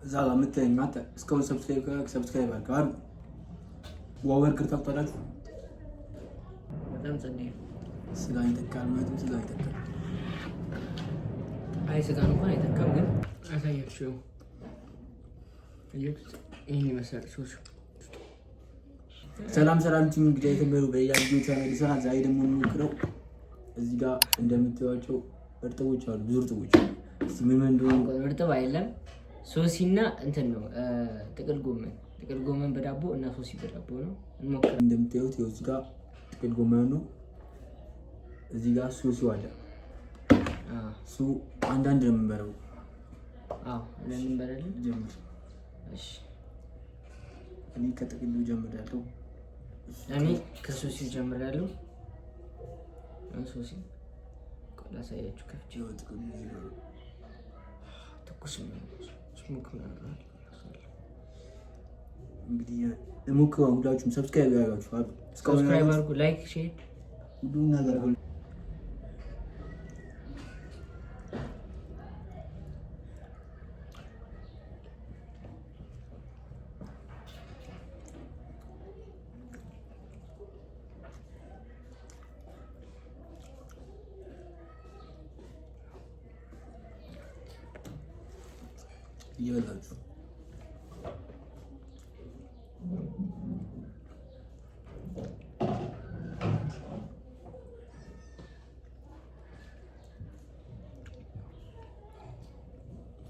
እዛ ጋር የምታየኝ አንተ እስካሁን ሰብስክራይብ አድርገሃል። በርገር ታውቃላችሁ? በጣም ጸዴ ስጋ ይተካል ማለት ነው። ስጋ ይተካል። አይ ስጋ እንኳን አይተካም፣ ግን አሳያችሁ። ይሄን ይመስላል ሶስ። ሰላም ቲም እንግዲህ የተመሩ በያጅው ቻናል ይሰራል። ዛሬ ደግሞ እንሞክረው። እዚህ ጋር እንደምታዩቸው እርጥቦች አሉ፣ ብዙ እርጥቦች። እስቲ ምን እንደሆነ እርጥብ አይደለም፣ ሶሲና እንትን ነው፣ ጥቅል ጎመን በዳቦ እና ሶሲ በዳቦ ነው። እንሞክረው። እንደምታዩት ይኸው እዚህ ጋር ጥቅል ጎመን ነው፣ እዚህ ጋር ሶሲ አለ። ሱ አንዳንድ ነው የምንበለው። ለምን እንበላለን? ጀምር። እሺ እኔ ከጥቅሉ ጀምራለሁ። እኔ ከሶሲው ጀምራለሁ። ሶሲ ቆላ ሳያችሁ ከፍቼ ጥቅሉ ትኩስ ነው። ስሙክ ነው። እንግዲህ እሞክረው። ሁላችሁም ሰብስክራይብ ያደርጋችሁ አሉ። ሰብስክራይብ አድርጉ፣ ላይክ፣ ሼር ሁሉ ነገር እየበላችሁ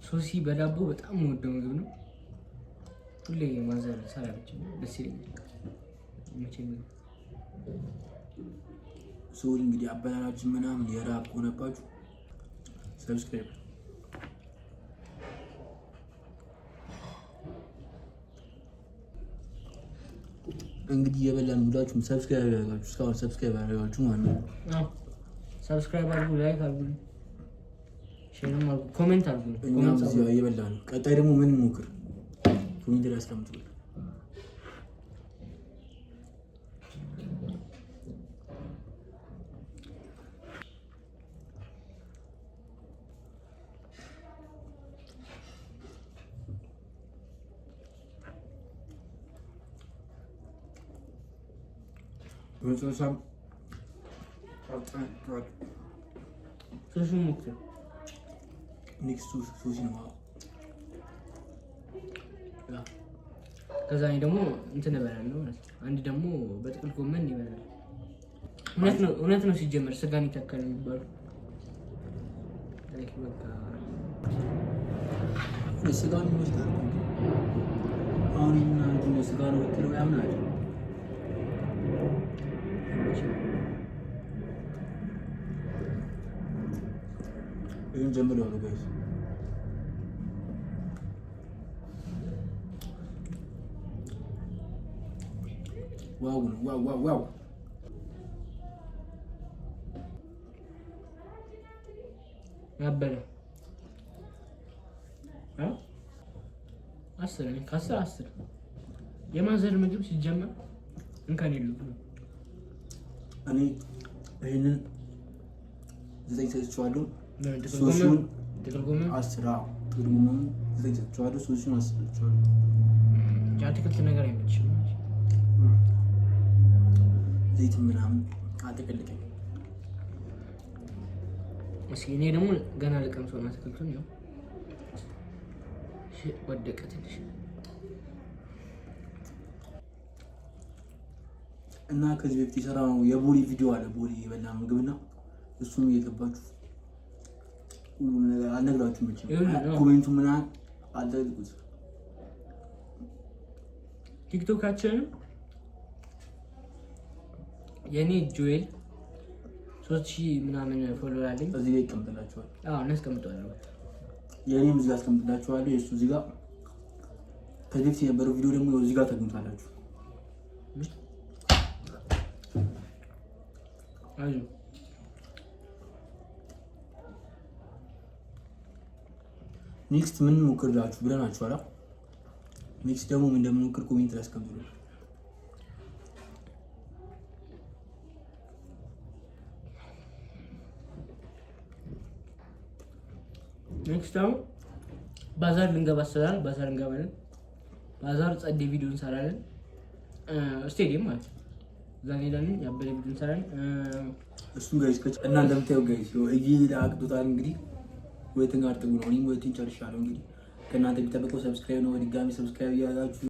ሶሲ በዳቦ በጣም የምወደው ምግብ ነው። ሁሌ ማዘር ሰራለች፣ ደስ ይለኛል። ሶሪ እንግዲህ አበላላችን ምናምን የራብ ሆነባችሁ ሰብስክራይብ እንግዲህ የበላን ሁላችሁም ሰብስክራይብ ያደርጋችሁ። እስካሁን ሰብስክራይብ ያደርጋችሁ ማለት ነው። ሰብስክራይብ አድርጉ፣ ላይክ አድርጉ፣ ሼር አድርጉ፣ ኮሜንት አድርጉ። እኛም እዚህ እየበላን ነው። ቀጣይ ደግሞ ምን እንሞክር? ኮሜንት ላይ አስቀምጡ። በመጨረሻም ሶሲ ሞክር። ኔክስቱ ሶሲ ነው። ከዛ እኔ ደግሞ እንትን እበላለሁ ማለት ነው። አንድ ደግሞ በጥቅል ጎመን ይበላል። እውነት ነው። ሲጀመር ስጋን ይተካል የሚባለው ስጋን ይመስላል። አሁን እና ስጋ ነው ወጥተው ያምናል። ይሄን ጀምሮ ነው ጋይስ። ዋው ያበለ 10 የማዘር ምግብ ሲጀመር እንከን የለውም። እኔ ይሄንን 9 ሰጥቼዋለሁ። ሶሲውን ጥቅል ጎመን 10 ጥቅል ጎመን 9 ሰጥቼዋለሁ። ሶሲውን 10 ሰጥቼዋለሁ። አትክልት ነገር አይመችም። ዘይት ምናምን አጥቅልቀኝ። እስኪ እኔ ደግሞ ገና ልቀምሰው ነው አትክልቱን። ያው ወደቀ ትንሽ እና ከዚህ በፊት የሰራነው የቦሊ ቪዲዮ አለ። ቦሊ የበላ ምግብና እሱም እየገባችሁ ሁሉ ነገር አልነግራችሁም። ኮሜንቱ ምናምን አልደግጉት። ቲክቶካችንን የኔ ጆኤል 3000 ምናምን ፎሎወር አለኝ። እዚህ ጋር ይቀምጥላችኋል። እናስቀምጠዋለን። የኔም እዚህ ጋር አስቀምጥላችኋለሁ። የእሱ እዚህ ጋር ከዚህ በፊት የነበረው ቪዲዮ ደግሞ እዚህ ጋር ታገኙታላችሁ። ኔክስት ምን ሞክርላችሁ ብለናችኋል። ኔክስት ደግሞ ምን እንደምንሞክር ኮሜንት ላይ አስቀምጡልን። ኔክስት ደግሞ ባዛር ልንገባ አስበናል። ባዛር እንገባለን። ባዛር ጸዴ ቪዲዮ እንሰራለን። ስቴዲየም ማለት እዛ እንሄዳለን። ያበደ ቪዲዮ እንሰራለን። እሱም ጋይስ እና እንደምታየው ጋይስ አቅቶታል። እንግዲህ ወይትን ጋር ጥጉ ነው። እኔም ወይትን ጨርሻለሁ። እንግዲህ ከእናንተ የሚጠበቀው ሰብስክራይብ ነው። በድጋሚ ሰብስክራይብ እያደረጋችሁ